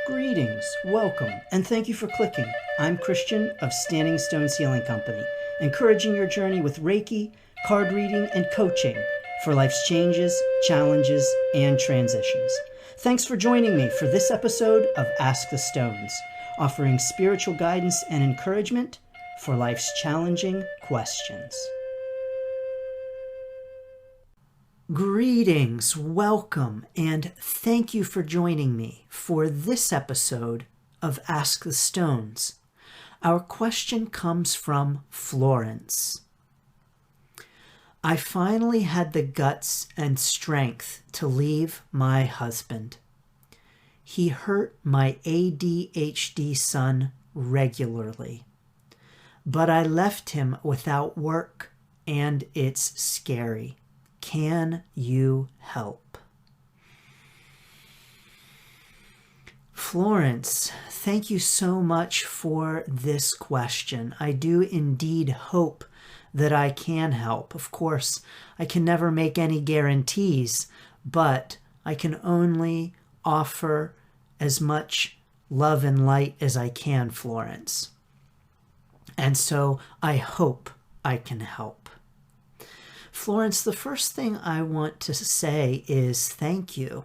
Greetings, welcome, and thank you for clicking. I'm Christian of Standing Stones Healing Company, encouraging your journey with Reiki, card reading, and coaching for life's changes, challenges, and transitions. Thanks for joining me for this episode of Ask the Stones, offering spiritual guidance and encouragement for life's challenging questions. Greetings, welcome, and thank you for joining me for this episode of Ask the Stones. Our question comes from Florence. I finally had the guts and strength to leave my husband. He hurt my ADHD son regularly, but I left him without work, and it's scary. Can you help? Florence, thank you so much for this question. I do indeed hope that I can help. Of course, I can never make any guarantees, but I can only offer as much love and light as I can, Florence. And so I hope I can help. Florence, the first thing I want to say is thank you.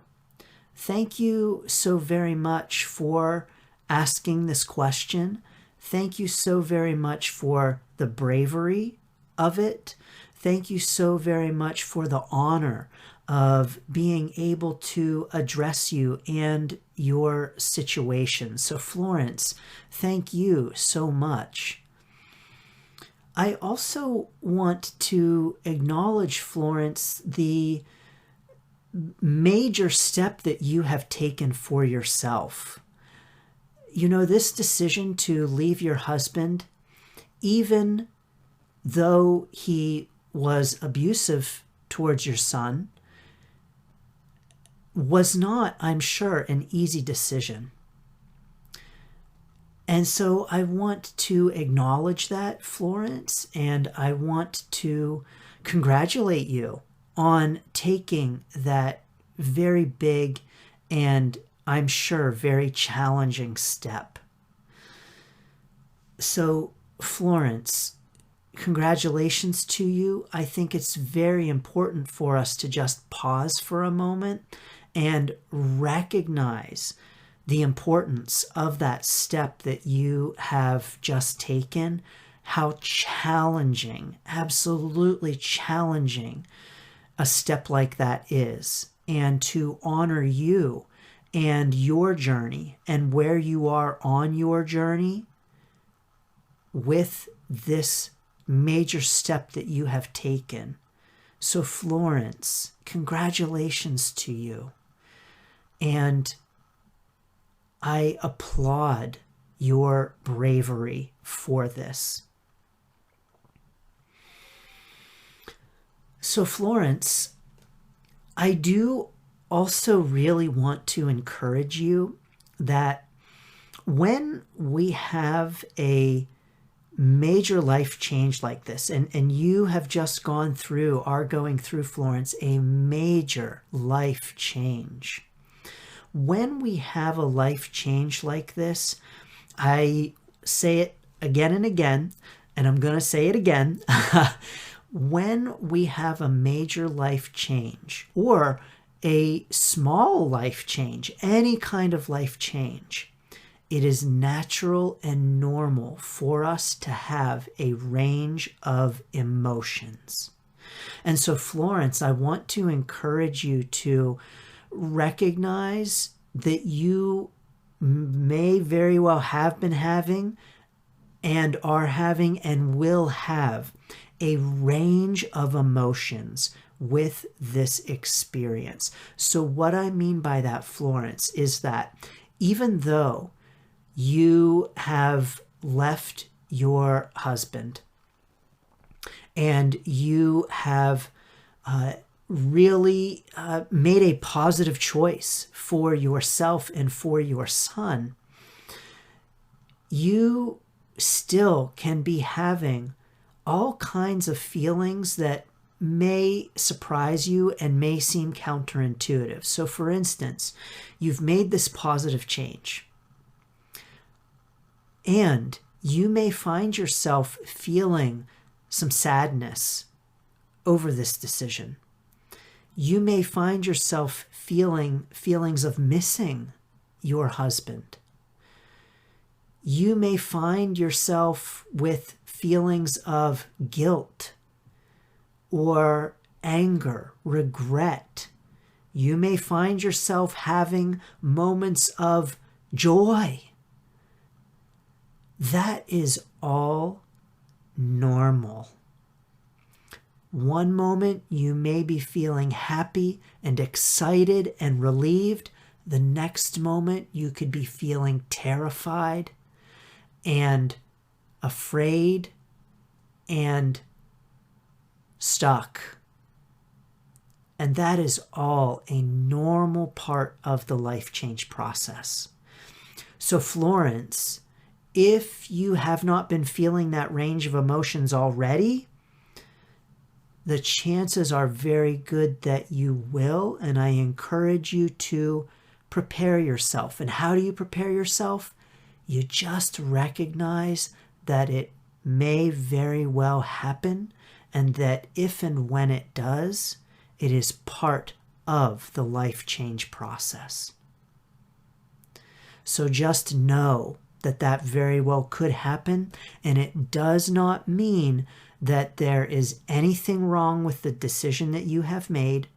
Thank you so very much for asking this question. Thank you so very much for the bravery of it. Thank you so very much for the honor of being able to address you and your situation. So Florence, thank you so much. I also want to acknowledge, Florence, the major step that you have taken for yourself. You know, this decision to leave your husband, even though he was abusive towards your son, was not, I'm sure, an easy decision. And so I want to acknowledge that, Florence, and I want to congratulate you on taking that very big and I'm sure very challenging step. So, Florence, congratulations to you. I think it's very important for us to just pause for a moment and recognize the importance of that step that you have just taken, how challenging, absolutely challenging a step like that is, and to honor you and your journey and where you are on your journey with this major step that you have taken. So Florence, congratulations to you. And I applaud your bravery for this. So Florence, I do also really want to encourage you that when we have a major life change like this, and you have just are going through, Florence, a major life change. When we have a life change like this, I say it again and again, and I'm going to say it again. When we have a major life change or a small life change, any kind of life change, it is natural and normal for us to have a range of emotions. And so, Florence, I want to encourage you to recognize that you may very well have been having and are having and will have a range of emotions with this experience. So what I mean by that, Florence, is that even though you have left your husband and you have really made a positive choice for yourself and for your son, you still can be having all kinds of feelings that may surprise you and may seem counterintuitive. So for instance, you've made this positive change. And you may find yourself feeling some sadness over this decision. You may find yourself feeling feelings of missing your husband. You may find yourself with feelings of guilt or anger, regret. You may find yourself having moments of joy. That is all normal. One moment you may be feeling happy and excited and relieved. The next moment you could be feeling terrified and afraid and stuck. And that is all a normal part of the life change process. So Florence, if you have not been feeling that range of emotions already, the chances are very good that you will, and I encourage you to prepare yourself. And how do you prepare yourself? You just recognize that it may very well happen, and that if and when it does, it is part of the life change process. So just know that that very well could happen, and it does not mean that there is anything wrong with the decision that you have made.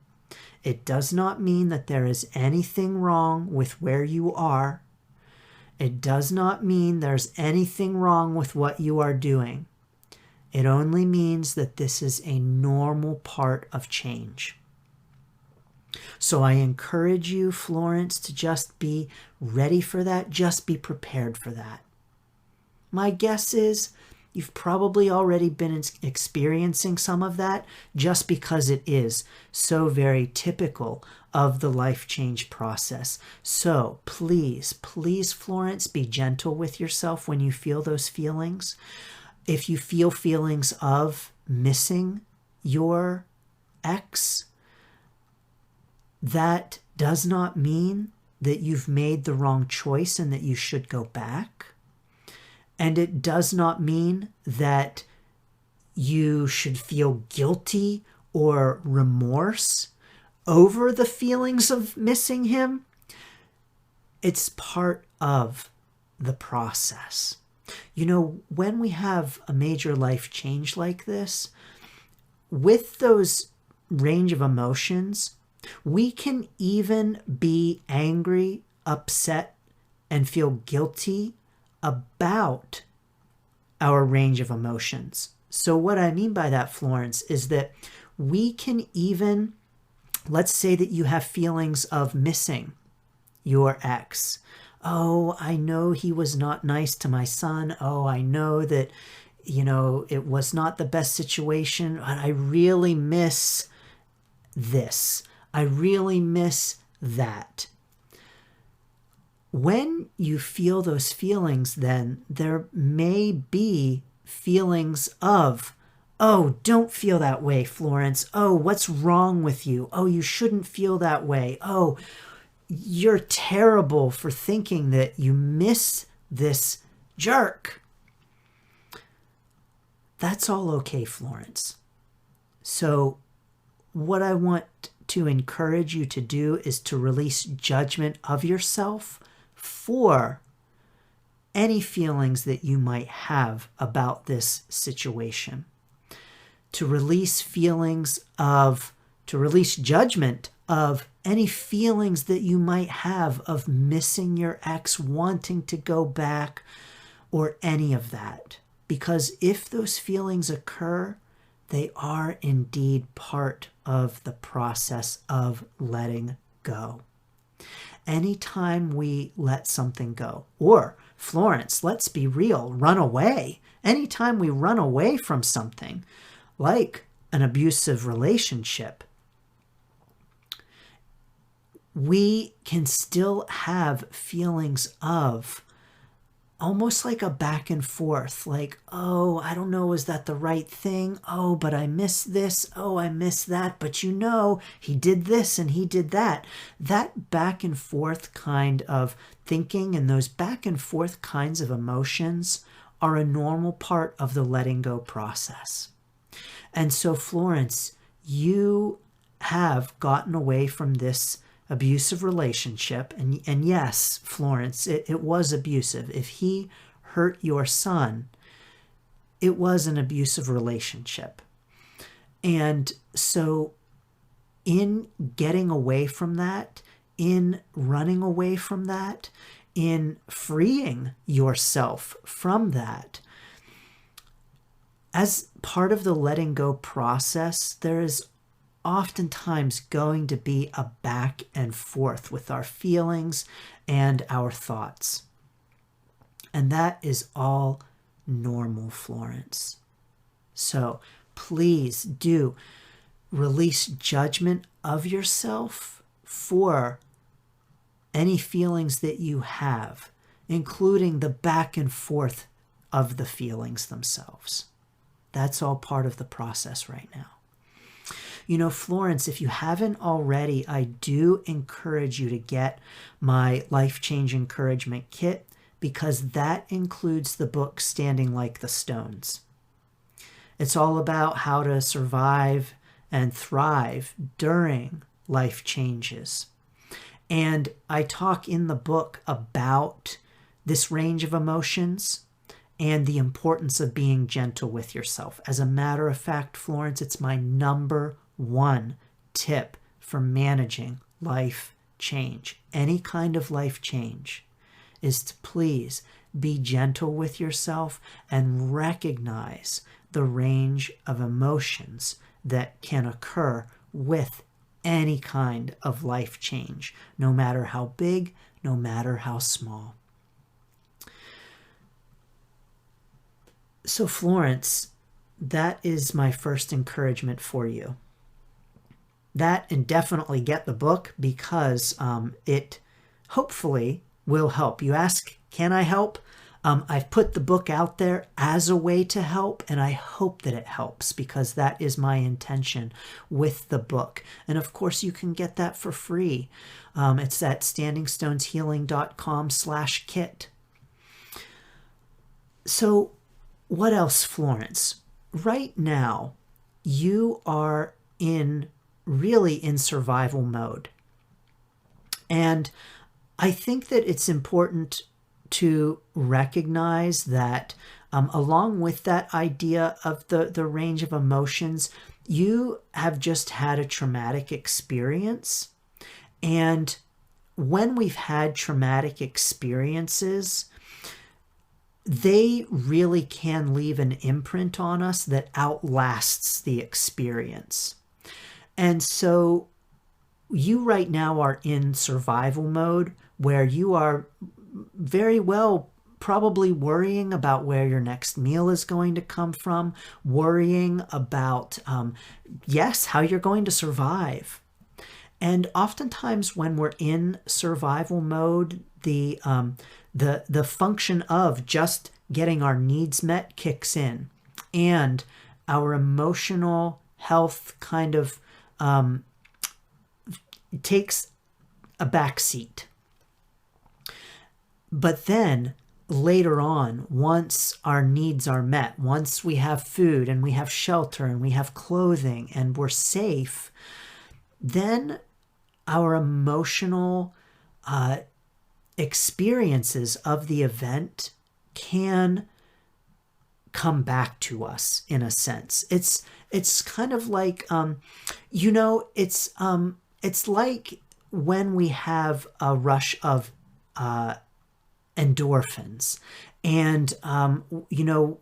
It does not mean that there is anything wrong with where you are. It does not mean there's anything wrong with what you are doing. It only means that this is a normal part of change. So I encourage you, Florence, to just be ready for that. Just be prepared for that. My guess is you've probably already been experiencing some of that, just because it is so very typical of the life change process. So please, please, Florence, be gentle with yourself when you feel those feelings. If you feel feelings of missing your ex, that does not mean that you've made the wrong choice and that you should go back. And it does not mean that you should feel guilty or remorse over the feelings of missing him. It's part of the process. You know, when we have a major life change like this, with those range of emotions, we can even be angry, upset, and feel guilty about our range of emotions. So what I mean by that, Florence, is that we can even, let's say that you have feelings of missing your ex. Oh, I know he was not nice to my son. Oh, I know that, it was not the best situation. But I really miss this. I really miss that. When you feel those feelings, then there may be feelings of, oh, don't feel that way, Florence. Oh, what's wrong with you? Oh, you shouldn't feel that way. Oh, you're terrible for thinking that you miss this jerk. That's all okay, Florence. So what I want to encourage you to do is to release judgment of yourself for any feelings that you might have about this situation. To release judgment of any feelings that you might have of missing your ex, wanting to go back, or any of that. Because if those feelings occur, they are indeed part of the process of letting go. Anytime we let something go, or Florence, let's be real, run away. Anytime we run away from something, like an abusive relationship, we can still have feelings of almost like a back and forth, like, oh, I don't know, is that the right thing? Oh, but I missed this. Oh, I missed that. But he did this and he did that. That back and forth kind of thinking and those back and forth kinds of emotions are a normal part of the letting go process. And so, Florence, you have gotten away from this abusive relationship. And yes, Florence, it was abusive. If he hurt your son, it was an abusive relationship. And so in getting away from that, in running away from that, in freeing yourself from that, as part of the letting go process, there is oftentimes going to be a back and forth with our feelings and our thoughts. And that is all normal, Florence. So please do release judgment of yourself for any feelings that you have, including the back and forth of the feelings themselves. That's all part of the process right now. Florence, if you haven't already, I do encourage you to get my Life Change Encouragement Kit, because that includes the book Standing Like the Stones. It's all about how to survive and thrive during life changes. And I talk in the book about this range of emotions and the importance of being gentle with yourself. As a matter of fact, Florence, it's my number one tip for managing life change. Any kind of life change is to please be gentle with yourself and recognize the range of emotions that can occur with any kind of life change, no matter how big, no matter how small. So, Florence, that is my first encouragement for you. That, and definitely get the book, because it hopefully will help. You ask, can I help? I've put the book out there as a way to help, and I hope that it helps, because that is my intention with the book. And of course, you can get that for free. It's at standingstoneshealing.com/kit. So what else, Florence? Right now, you are really in survival mode. And I think that it's important to recognize that along with that idea of the range of emotions, you have just had a traumatic experience. And when we've had traumatic experiences, they really can leave an imprint on us that outlasts the experience. And so you right now are in survival mode, where you are very well probably worrying about where your next meal is going to come from, worrying about, how you're going to survive. And oftentimes when we're in survival mode, the function of just getting our needs met kicks in, and our emotional health kind of takes a back seat. But then later on, once our needs are met, once we have food and we have shelter and we have clothing and we're safe, then our emotional experiences of the event can come back to us in a sense. It's kind of like, it's like when we have a rush of endorphins, and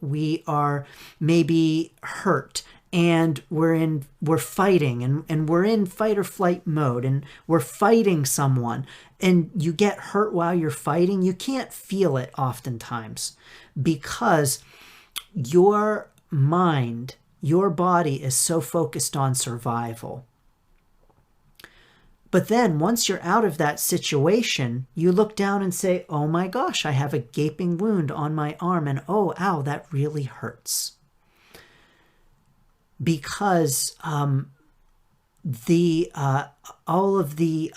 we are maybe hurt, and we're fighting, and we're in fight or flight mode, and we're fighting someone, and you get hurt while you're fighting. You can't feel it oftentimes, because your mind, your body is so focused on survival. But then once you're out of that situation, you look down and say, oh my gosh, I have a gaping wound on my arm, and oh, ow, that really hurts. Because all of the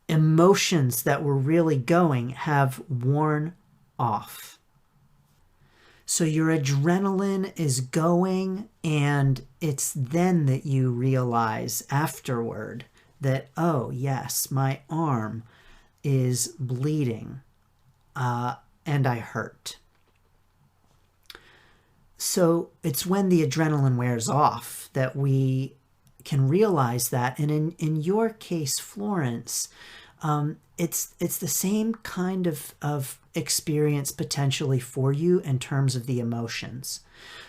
emotions that were really going have worn off. So your adrenaline is going, and it's then that you realize afterward that, oh yes, my arm is bleeding and I hurt. So it's when the adrenaline wears off that we can realize that. And in your case, Florence, it's the same kind of experience potentially for you in terms of the emotions.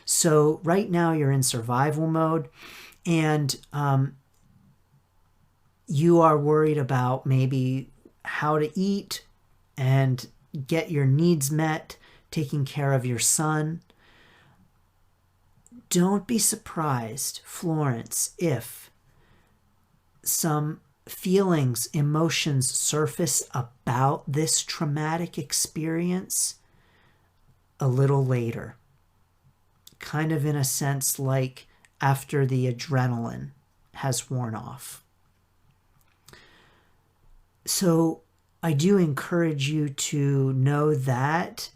So right now you're in survival mode, and you are worried about maybe how to eat and get your needs met, taking care of your son. Don't be surprised, Florence, if some feelings, emotions surface about this traumatic experience a little later. Kind of in a sense like after the adrenaline has worn off. So I do encourage you to know that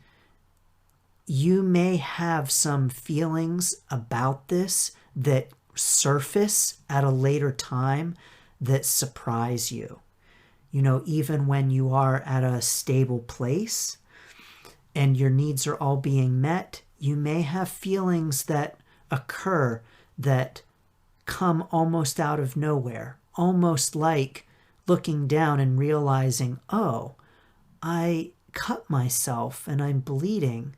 you may have some feelings about this that surface at a later time that surprise you. You know, even when you are at a stable place and your needs are all being met, you may have feelings that occur that come almost out of nowhere, almost like looking down and realizing, oh, I cut myself and I'm bleeding.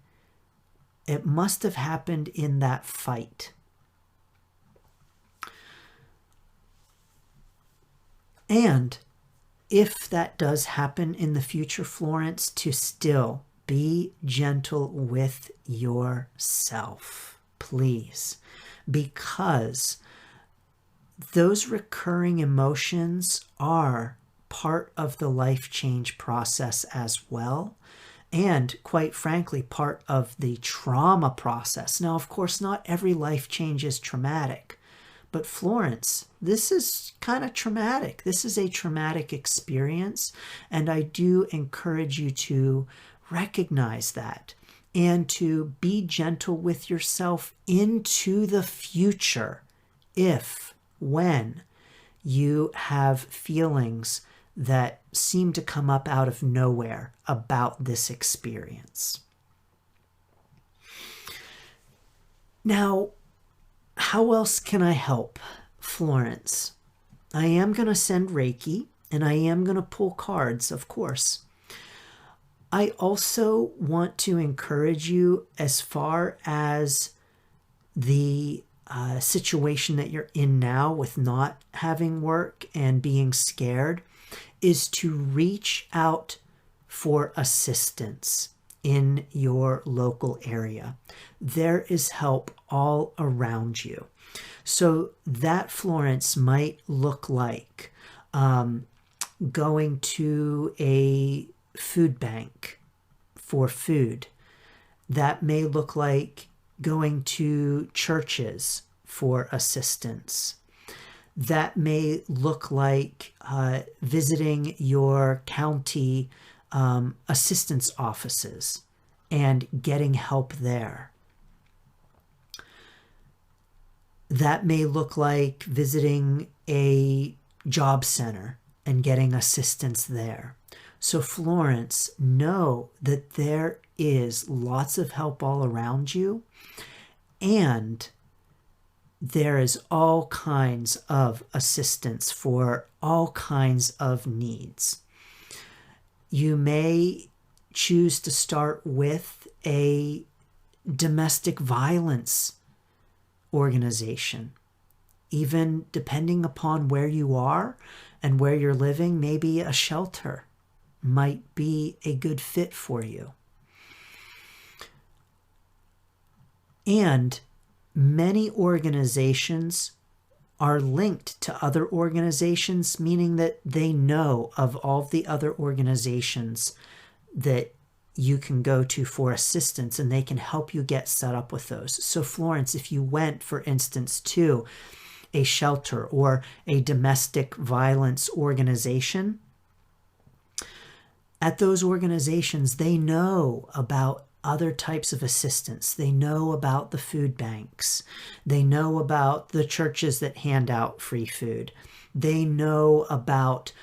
It must have happened in that fight. And if that does happen in the future, Florence, to still be gentle with yourself, please, because those recurring emotions are part of the life change process as well. And quite frankly, part of the trauma process. Now, of course, not every life change is traumatic. But Florence, this is kind of traumatic. This is a traumatic experience. And I do encourage you to recognize that and to be gentle with yourself into the future when you have feelings that seem to come up out of nowhere about this experience. Now, how else can I help, Florence? I am going to send Reiki, and I am going to pull cards, of course. I also want to encourage you as far as the situation that you're in now with not having work and being scared, is to reach out for assistance in your local area. There is help all around you. So that, Florence, might look like going to a food bank for food. That may look like going to churches for assistance. That may look like visiting your county assistance offices and getting help there. That may look like visiting a job center and getting assistance there. So Florence, know that there is lots of help all around you, and there is all kinds of assistance for all kinds of needs. You may choose to start with a domestic violence organization. Even depending upon where you are and where you're living, maybe a shelter might be a good fit for you. And many organizations are linked to other organizations, meaning that they know of all the other organizations that you can go to for assistance, and they can help you get set up with those. So Florence, if you went, for instance, to a shelter or a domestic violence organization, at those organizations, they know about other types of assistance. They know about the food banks. They know about the churches that hand out free food. They know about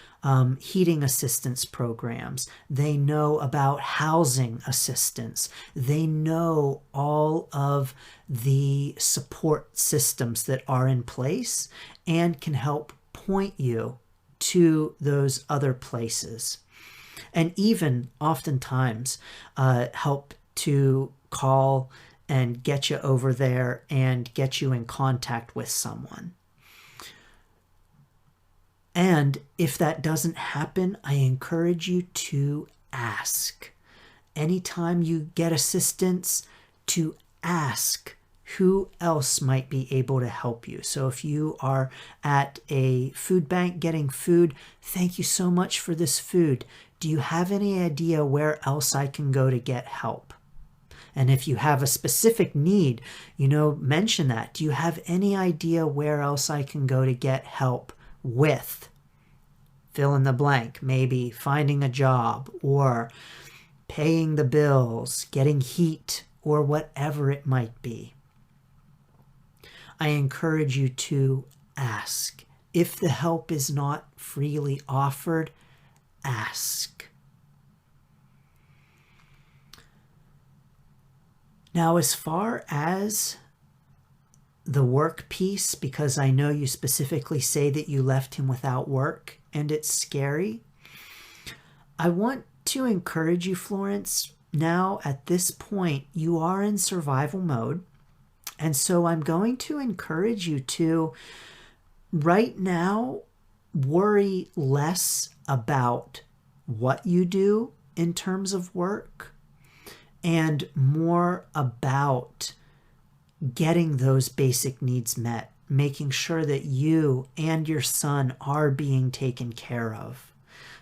heating assistance programs. They know about housing assistance. They know all of the support systems that are in place and can help point you to those other places. And even oftentimes help to call and get you over there and get you in contact with someone. And if that doesn't happen, I encourage you to ask. Anytime you get assistance, to ask who else might be able to help you. So if you are at a food bank getting food, thank you so much for this food. Do you have any idea where else I can go to get help? And if you have a specific need, mention that. Do you have any idea where else I can go to get help with? Fill in the blank. Maybe finding a job or paying the bills, getting heat, or whatever it might be. I encourage you to ask. If the help is not freely offered, ask. Now, as far as the work piece, because I know you specifically say that you left him without work and it's scary, I want to encourage you, Florence. Now, at this point, you are in survival mode. And so I'm going to encourage you to, right now, worry less about what you do in terms of work and more about getting those basic needs met, making sure that you and your son are being taken care of.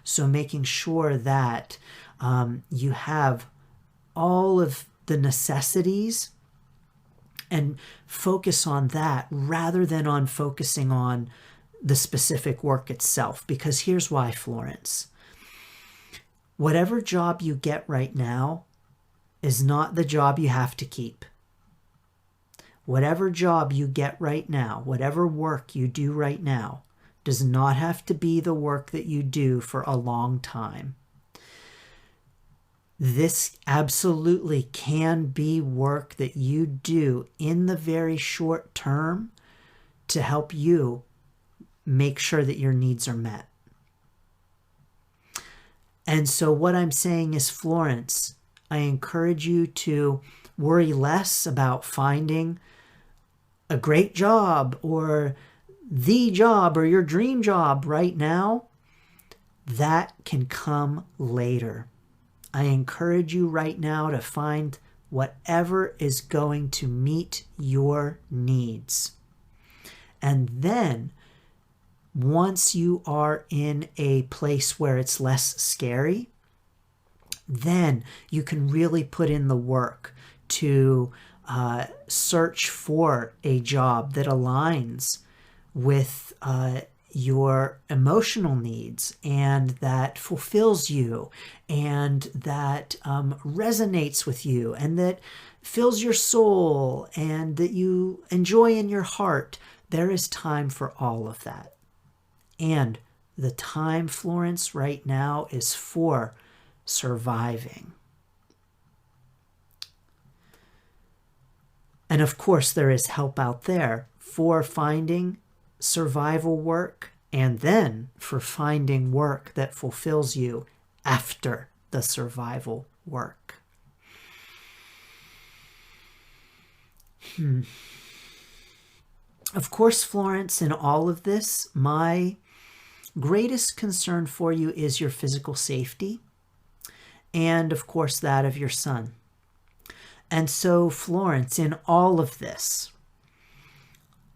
So making sure that you have all of the necessities and focus on that rather than on focusing on the specific work itself. Because here's why, Florence. Whatever job you get right now is not the job you have to keep. Whatever job you get right now, whatever work you do right now, does not have to be the work that you do for a long time. This absolutely can be work that you do in the very short term to help you make sure that your needs are met. And so what I'm saying is, Florence, I encourage you to worry less about finding a great job or the job or your dream job right now. That can come later. I encourage you right now to find whatever is going to meet your needs. And then once you are in a place where it's less scary, then you can really put in the work to search for a job that aligns with your emotional needs and that fulfills you and that resonates with you and that fills your soul and that you enjoy in your heart. There is time for all of that. And the time, Florence, right now is for surviving. And of course, there is help out there for finding survival work and then for finding work that fulfills you after the survival work. Of course, Florence, in all of this, my greatest concern for you is your physical safety and, of course, that of your son. And so, Florence, in all of this,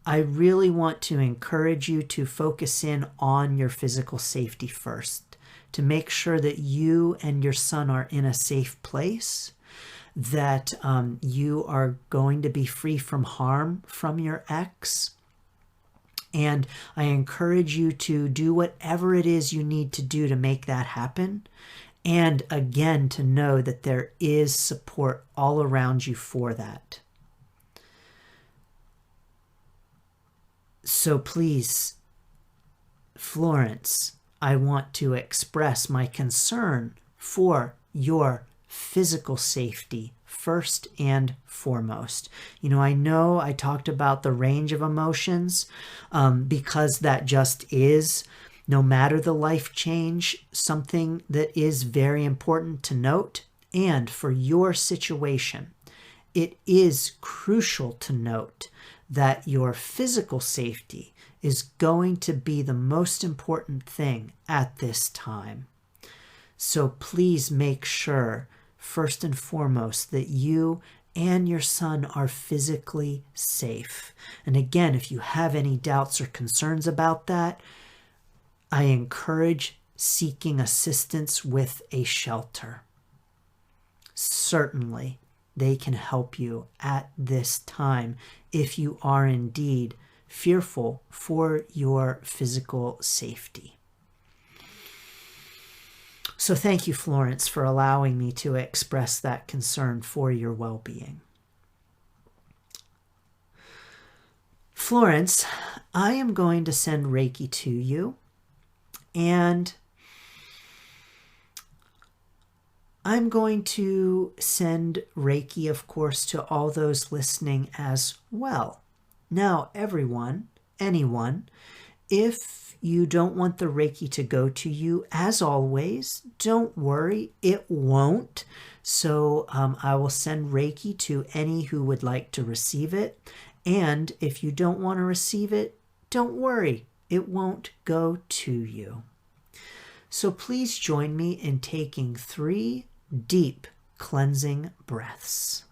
I really want to encourage you to focus in on your physical safety first, to make sure that you and your son are in a safe place, that you are going to be free from harm from your ex. And I encourage you to do whatever it is you need to do to make that happen. And again, to know that there is support all around you for that. So please, Florence, I want to express my concern for your physical safety first and foremost. I know I talked about the range of emotions because that just is, no matter the life change, something that is very important to note. And for your situation, it is crucial to note that your physical safety is going to be the most important thing at this time. So please make sure, first and foremost, that you and your son are physically safe. And again, if you have any doubts or concerns about that, I encourage seeking assistance with a shelter. Certainly, they can help you at this time if you are indeed fearful for your physical safety. So thank you, Florence, for allowing me to express that concern for your well-being. Florence, I am going to send Reiki to you, and I'm going to send Reiki, of course, to all those listening as well. Now, everyone, anyone, if you don't want the Reiki to go to you, as always, don't worry, it won't. So I will send Reiki to any who would like to receive it. And if you don't want to receive it, don't worry, it won't go to you. So please join me in taking 3 deep cleansing breaths.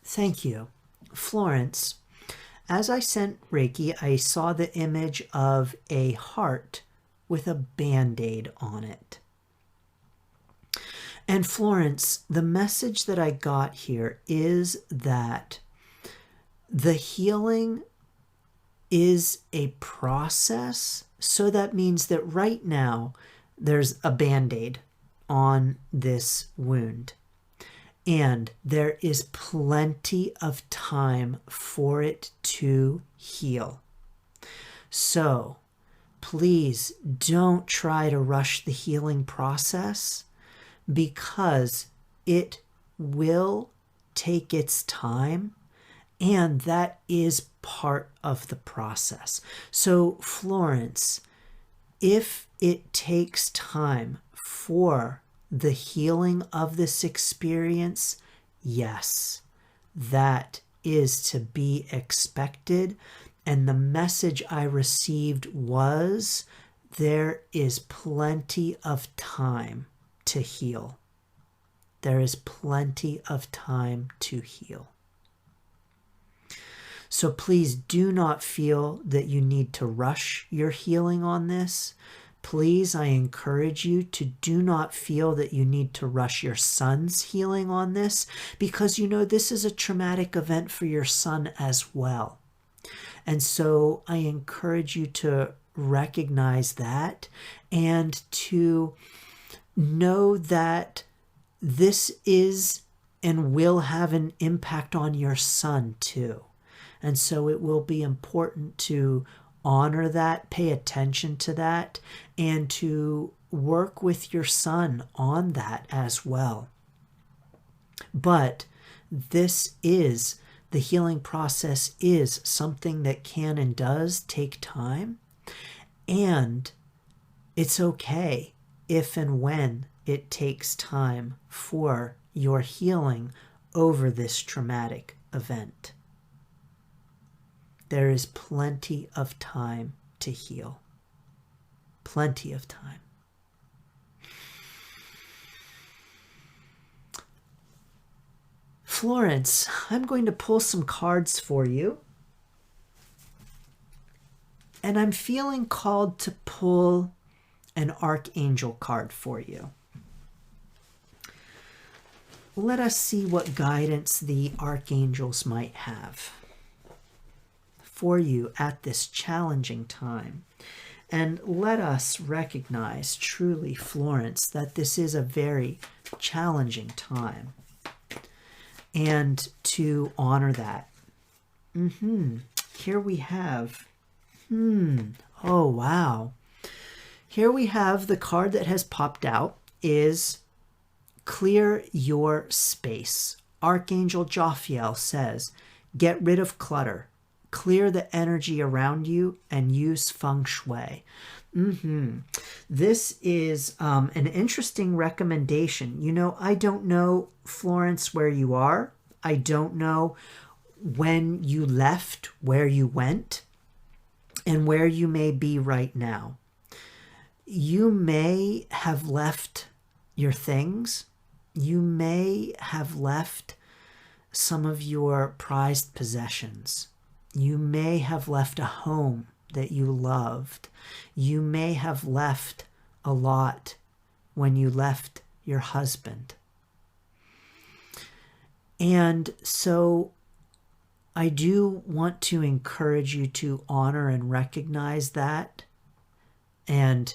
Thank you. Florence, as I sent Reiki, I saw the image of a heart with a Band-Aid on it. And Florence, the message that I got here is that the healing is a process. So that means that right now there's a Band-Aid on this wound. And there is plenty of time for it to heal. So please don't try to rush the healing process, because it will take its time, and that is part of the process. So Florence, if it takes time for the healing of this experience, yes, that is to be expected. And the message I received was, there is plenty of time to heal. There is plenty of time to heal. So please do not feel that you need to rush your healing on this. Please, I encourage you to do not feel that you need to rush your son's healing on this, because this is a traumatic event for your son as well. And so I encourage you to recognize that and to know that this is and will have an impact on your son too. And so it will be important to honor that, pay attention to that, and to work with your son on that as well. But the healing process is something that can and does take time. And it's okay if and when it takes time for your healing over this traumatic event. There is plenty of time to heal. Plenty of time. Florence, I'm going to pull some cards for you. And I'm feeling called to pull an Archangel card for you. Let us see what guidance the Archangels might have for you at this challenging time. And let us recognize truly, Florence, that this is a very challenging time. And to honor that. Here we have, oh wow. Here we have the card that has popped out is clear your space. Archangel Jophiel says, get rid of clutter. Clear the energy around you and use Feng Shui. This is an interesting recommendation. You know, I don't know, Florence, where you are. I don't know when you left, where you went, and where you may be right now. You may have left your things. You may have left some of your prized possessions. You may have left a home that you loved. You may have left a lot when you left your husband. And so I do want to encourage you to honor and recognize that, and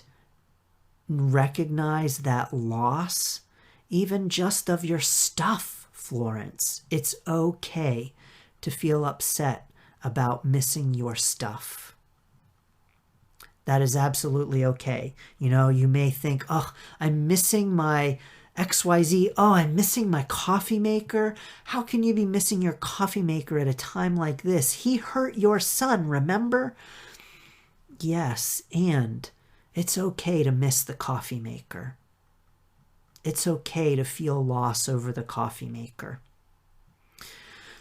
recognize that loss, even just of your stuff, Florence. It's okay to feel upset about missing your stuff. That is absolutely okay. You know, you may think, oh, I'm missing my XYZ. Oh, I'm missing my coffee maker. How can you be missing your coffee maker at a time like this? He hurt your son, remember? Yes, and it's okay to miss the coffee maker. It's okay to feel loss over the coffee maker.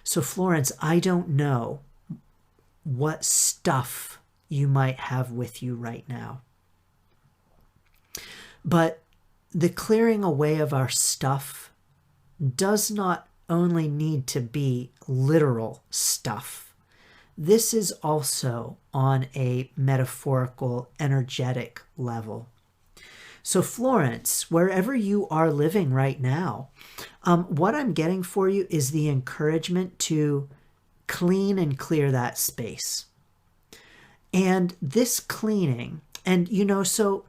So, Florence, I don't know what stuff you might have with you right now. But the clearing away of our stuff does not only need to be literal stuff. This is also on a metaphorical, energetic level. So Florence, wherever you are living right now, what I'm getting for you is the encouragement to clean and clear that space. And this cleaning, and so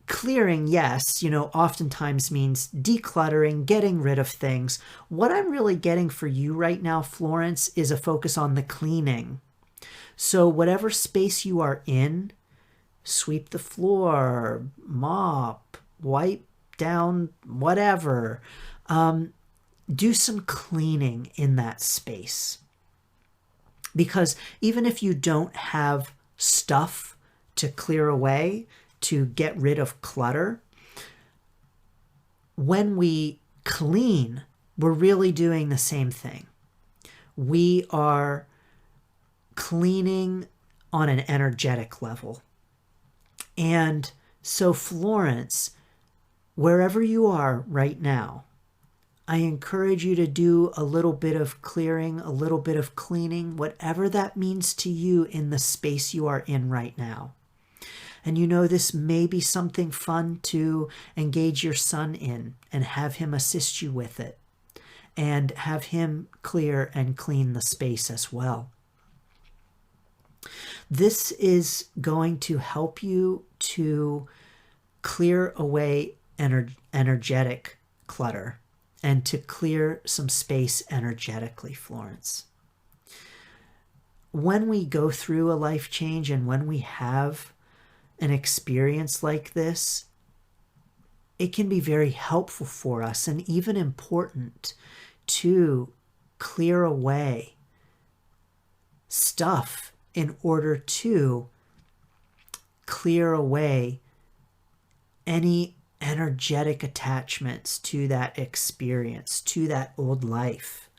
clearing, yes, oftentimes means decluttering, getting rid of things. What I'm really getting for you right now, Florence, is a focus on the cleaning. So whatever space you are in, sweep the floor, mop, wipe down, whatever. Do some cleaning in that space. Because even if you don't have stuff to clear away, to get rid of clutter, when we clean, we're really doing the same thing. We are cleaning on an energetic level. And so, Florence, wherever you are right now, I encourage you to do a little bit of clearing, a little bit of cleaning, whatever that means to you in the space you are in right now. And this may be something fun to engage your son in and have him assist you with it and have him clear and clean the space as well. This is going to help you to clear away energetic clutter and to clear some space energetically, Florence. when we go through a life change and when we have an experience like this, it can be very helpful for us and even important to clear away stuff in order to clear away any energetic attachments to that experience, to that old life.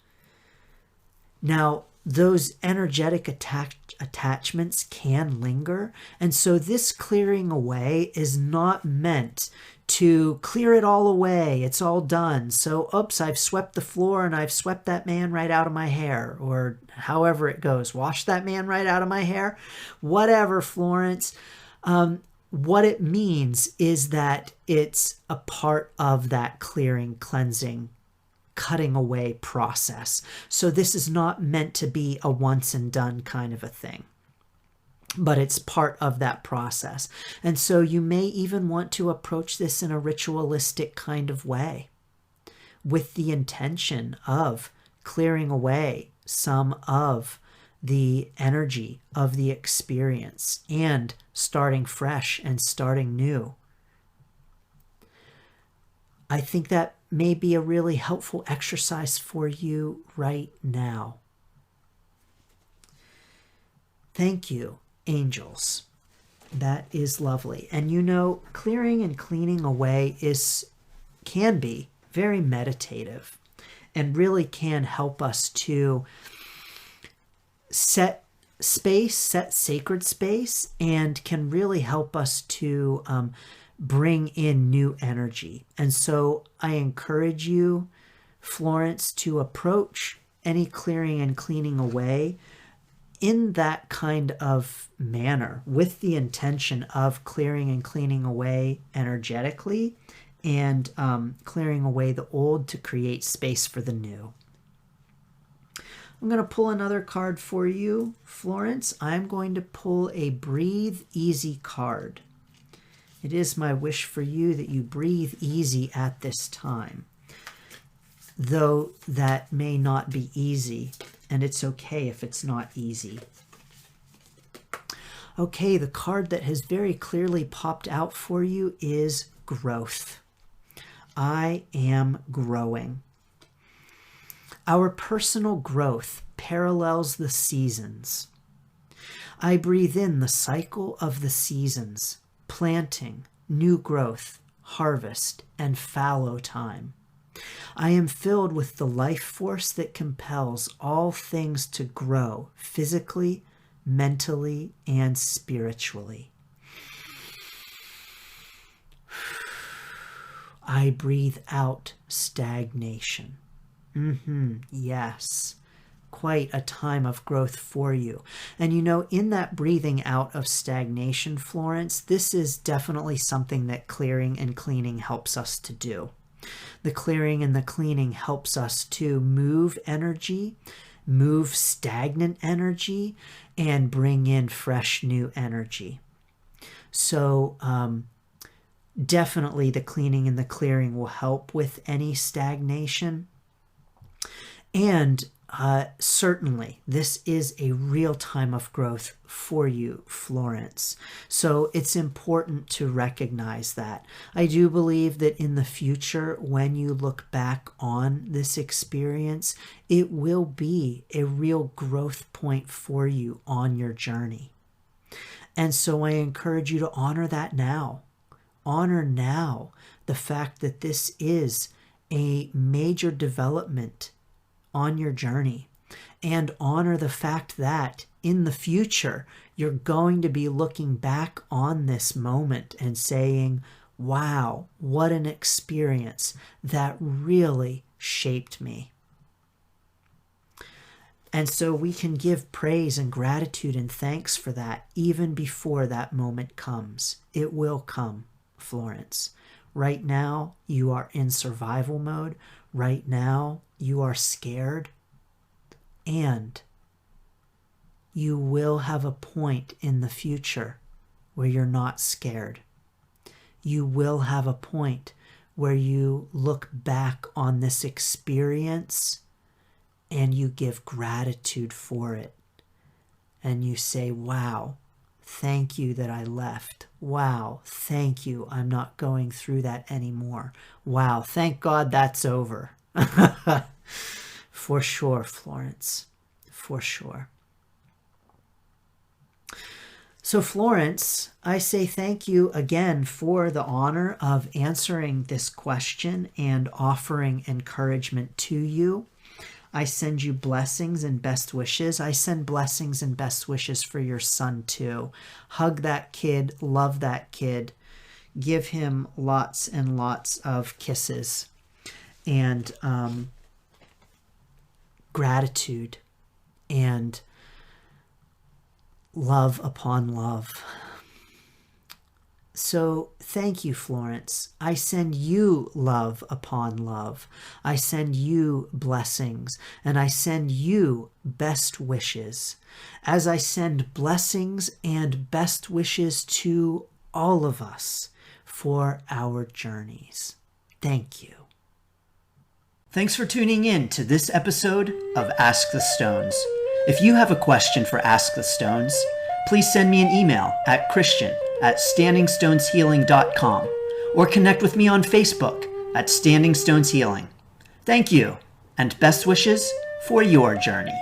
Now, those energetic attachments can linger, and so this clearing away is not meant to clear it all away. It's all done. So, oops, I've swept the floor and I've swept that man right out of my hair, or however it goes. Wash that man right out of my hair. Whatever, Florence. What it means is that it's a part of that clearing, cleansing, cutting away process. So this is not meant to be a once and done kind of a thing, but it's part of that process. And so you may even want to approach this in a ritualistic kind of way with the intention of clearing away some of the energy of the experience and starting fresh and starting new. I think that may be a really helpful exercise for you right now. Thank you, angels. That is lovely. And you know, clearing and cleaning away can be very meditative and really can help us to set sacred space, and can really help us to bring in new energy. And so I encourage you, Florence, to approach any clearing and cleaning away in that kind of manner, with the intention of clearing and cleaning away energetically and clearing away the old to create space for the new. I'm going to pull another card for you, Florence. I'm going to pull a Breathe Easy card. It is my wish for you that you breathe easy at this time, though that may not be easy, and it's okay if it's not easy. Okay, the card that has very clearly popped out for you is growth. I am growing. Our personal growth parallels the seasons. I breathe in the cycle of the seasons, planting, new growth, harvest, and fallow time. I am filled with the life force that compels all things to grow physically, mentally, and spiritually. I breathe out stagnation. Yes. Quite a time of growth for you. And you know, in that breathing out of stagnation, Florence, this is definitely something that clearing and cleaning helps us to do. The clearing and the cleaning helps us to move energy, move stagnant energy, and bring in fresh new energy. So definitely the cleaning and the clearing will help with any stagnation. And certainly, this is a real time of growth for you, Florence. So it's important to recognize that. I do believe that in the future, when you look back on this experience, it will be a real growth point for you on your journey. And so I encourage you to honor that now. Honor now the fact that this is a major development on your journey, and honor the fact that in the future you're going to be looking back on this moment and saying, wow, what an experience that really shaped me. And so we can give praise and gratitude and thanks for that even before that moment comes. It will come, Florence. Right now you are in survival mode. Right now you are scared, and you will have a point in the future where you're not scared. You will have a point where you look back on this experience and you give gratitude for it. and you say, wow, thank you that I left. Wow, thank you. I'm not going through that anymore. Wow, thank God that's over. For sure, Florence. For sure. So, Florence, I say thank you again for the honor of answering this question and offering encouragement to you. I send you blessings and best wishes. I send blessings and best wishes for your son, too. Hug that kid. Love that kid. Give him lots and lots of kisses and gratitude and love upon love. So thank you, Florence. I send you love upon love. I send you blessings, and I send you best wishes, as I send blessings and best wishes to all of us for our journeys. Thank you. Thanks for tuning in to this episode of Ask the Stones. If you have a question for Ask the Stones, please send me an email at christian@standingstoneshealing.com or connect with me on Facebook at Standing Stones Healing. Thank you, and best wishes for your journey.